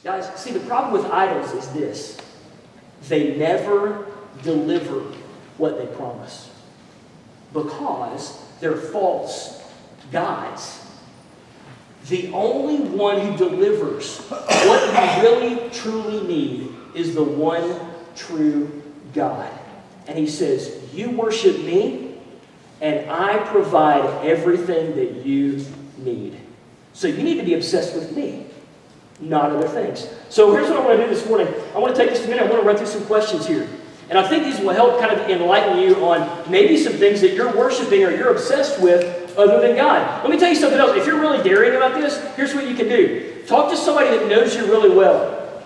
Guys, see, the problem with idols is this. They never deliver what they promise because they're false gods. The only one who delivers what you really, truly need is the one true God. And he says, you worship me, and I provide everything that you need. So you need to be obsessed with me, not other things. So here's what I want to do this morning. I want to take just a minute. I want to run through some questions here. And I think these will help kind of enlighten you on maybe some things that you're worshiping or you're obsessed with other than God. Let me tell you something else. If you're really daring about this, here's what you can do. Talk to somebody that knows you really well.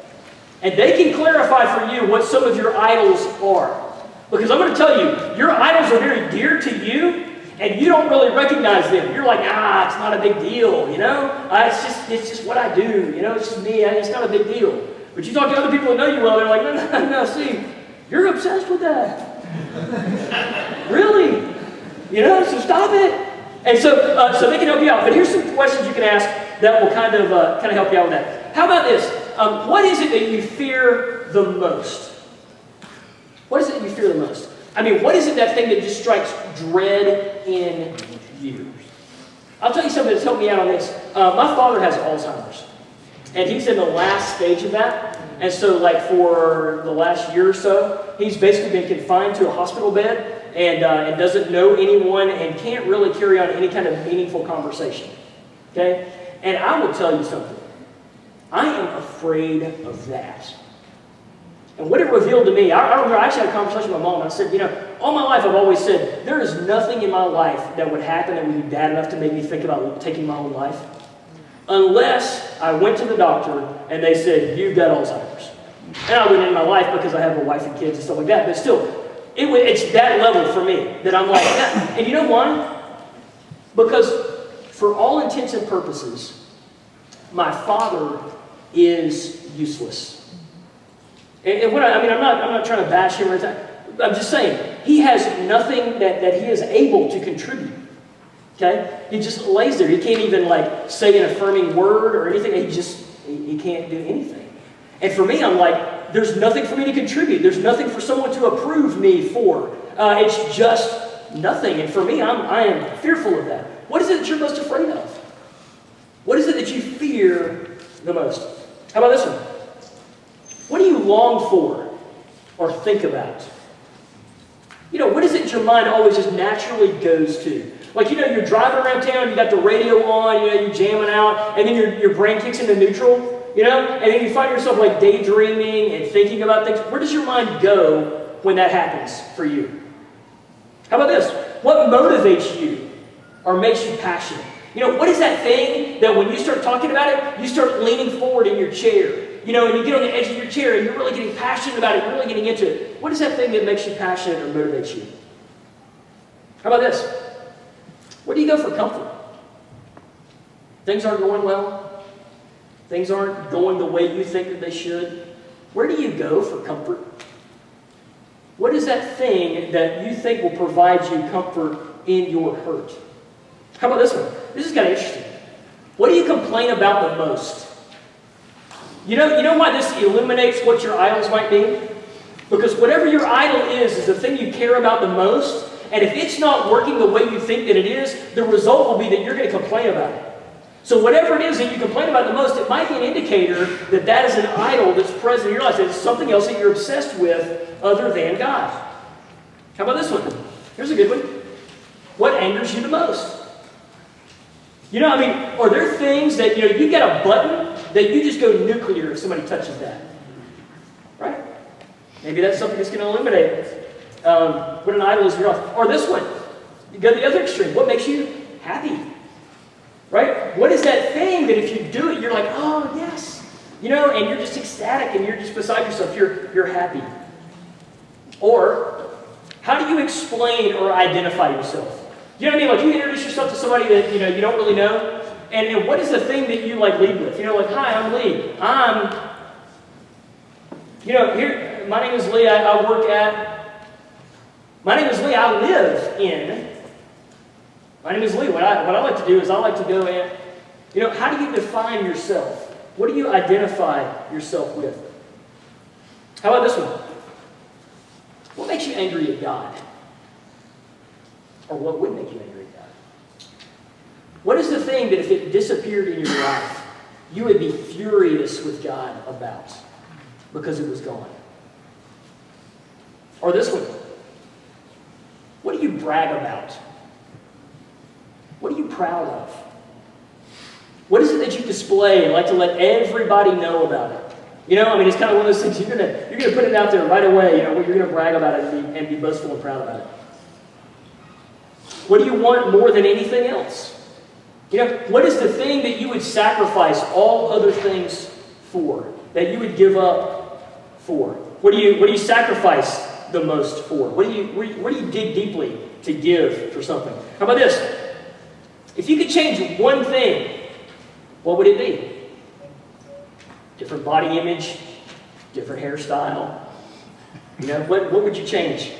And they can clarify for you what some of your idols are. Because I'm going to tell you, your idols are very dear to you, and you don't really recognize them. You're like, it's not a big deal, you know? It's just what I do, you know? It's just me. It's not a big deal. But you talk to other people that know you well, they're like, no, see, you're obsessed with that. Really? You know, so stop it. And so they can help you out. But here's some questions you can ask that will kind of help you out with that. How about this? What is it that you fear the most? What is it that you fear the most? I mean, what is it, that thing that just strikes dread in you? I'll tell you something that's helped me out on this. My father has Alzheimer's. And he's in the last stage of that. And so, like, for the last year or so, he's basically been confined to a hospital bed and doesn't know anyone and can't really carry on any kind of meaningful conversation. Okay? And I will tell you something. I am afraid of that. And what it revealed to me, I remember I actually had a conversation with my mom, and I said, you know, all my life I've always said, there is nothing in my life that would happen that would be bad enough to make me think about taking my own life. Unless I went to the doctor and they said, you've got Alzheimer's. And I went in my life because I have a wife and kids and stuff like that. But still, it's that level for me that I'm like, and you know why? Because for all intents and purposes, my father is useless. And what I'm not trying to bash him or anything. I'm just saying, he has nothing that he is able to contribute. Okay? He just lays there. He can't even like say an affirming word or anything. He can't do anything. And for me, I'm like, there's nothing for me to contribute. There's nothing for someone to approve me for. It's just nothing. And for me, I am fearful of that. What is it that you're most afraid of? What is it that you fear the most? How about this one? What do you long for or think about? You know, what is it your mind always just naturally goes to? Like, you know, you're driving around town, you got the radio on, you know, you're jamming out, and then your brain kicks into neutral, you know? And then you find yourself like daydreaming and thinking about things. Where does your mind go when that happens for you? How about this? What motivates you or makes you passionate? You know, what is that thing that when you start talking about it, you start leaning forward in your chair? You know, and you get on the edge of your chair and you're really getting passionate about it, you're really getting into it. What is that thing that makes you passionate or motivates you? How about this? Where do you go for comfort? Things aren't going well. Things aren't going the way you think that they should. Where do you go for comfort? What is that thing that you think will provide you comfort in your hurt? How about this one? This is kind of interesting. What do you complain about the most? You know why this illuminates what your idols might be? Because whatever your idol is the thing you care about the most. And if it's not working the way you think that it is, the result will be that you're going to complain about it. So whatever it is that you complain about the most, it might be an indicator that that is an idol that's present in your life. It's something else that you're obsessed with other than God. How about this one? Here's a good one. What angers you the most? You know, I mean, are there things that, you know, you get a button that you just go nuclear if somebody touches that? Right? Maybe that's something that's going to illuminate it. What an idol is in your life. Or this one. You go to the other extreme. What makes you happy? Right? What is that thing that if you do it, you're like, oh, yes. You know, and you're just ecstatic and you're just beside yourself. You're happy. Or, how do you explain or identify yourself? You know what I mean? Like, you introduce yourself to somebody that, you know, you don't really know. And what is the thing that you, like, lead with? You know, like, hi, I'm Lee. Here, my name is Lee. My name is Lee. I live in. My name is Lee. What I like to do is I like to go and, you know, how do you define yourself? What do you identify yourself with? How about this one? What makes you angry at God? Or what would make you angry at God? What is the thing that if it disappeared in your life, you would be furious with God about because it was gone? Or this one. What do you brag about? What are you proud of? What is it that you display and like to let everybody know about it? You know, I mean, it's kind of one of those things, you're gonna put it out there right away, you know, you're going to brag about it and be boastful and proud about it. What do you want more than anything else? You know, what is the thing that you would sacrifice all other things for, that you would give up for? What do you sacrifice the most for? Where do you dig deeply to give for something? How about this? If you could change one thing, what would it be? Different body image, different hairstyle. You know, what would you change?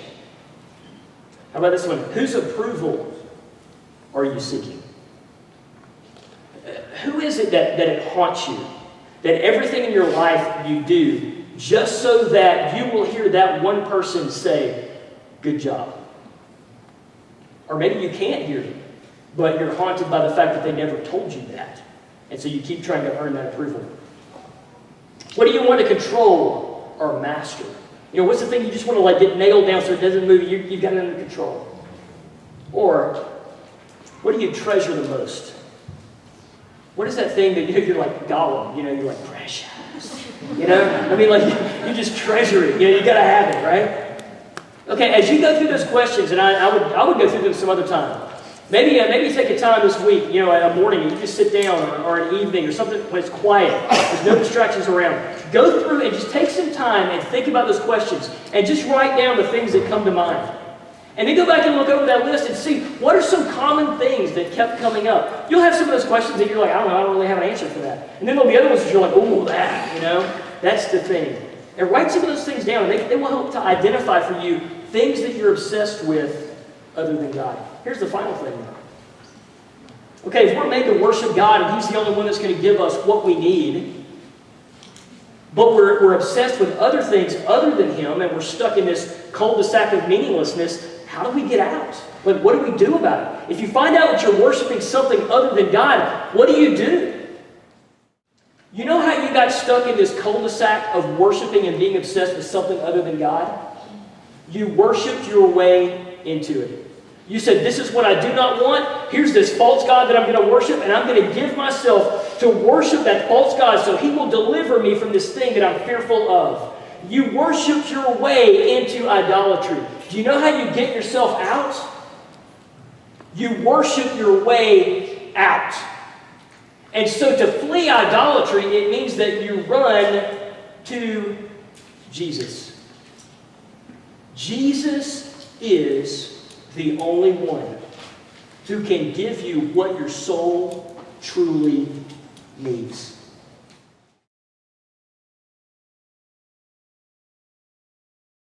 How about this one? Whose approval are you seeking? Who is it that it haunts you? That everything in your life you do just so that you will hear that one person say, good job. Or maybe you can't hear it, but you're haunted by the fact that they never told you that. And so you keep trying to earn that approval. What do you want to control or master? You know, what's the thing you just want to like get nailed down so it doesn't move? You've got it under control. Or what do you treasure the most? What is that thing that you're like Gollum? You know, you're like precious. You know, I mean, like you just treasure it. You know, you got to have it, right? Okay, as you go through those questions, and I would go through them some other time. Maybe take a time this week, you know, a morning, and you just sit down, or an evening, or something when it's quiet. There's no distractions around. Go through and just take some time and think about those questions, and just write down the things that come to mind. And then go back and look over that list and see what are some common things that kept coming up. You'll have some of those questions that you're like, I don't really have an answer for that. And then there'll be other ones that you're like, oh, that, you know, that's the thing. And write some of those things down, and they will help to identify for you things that you're obsessed with other than God. Here's the final thing. Okay, if we're made to worship God and He's the only one that's going to give us what we need, but we're obsessed with other things other than Him, and we're stuck in this cul-de-sac of meaninglessness, how do we get out? Like, what do we do about it? If you find out that you're worshiping something other than God, what do? You know how you got stuck in this cul-de-sac of worshiping and being obsessed with something other than God? You worshiped your way into it. You said, this is what I do not want. Here's this false god that I'm going to worship, and I'm going to give myself to worship that false god so he will deliver me from this thing that I'm fearful of. You worshiped your way into idolatry. Do you know how you get yourself out? You worship your way out. And so to flee idolatry, it means that you run to Jesus. Jesus is the only one who can give you what your soul truly needs.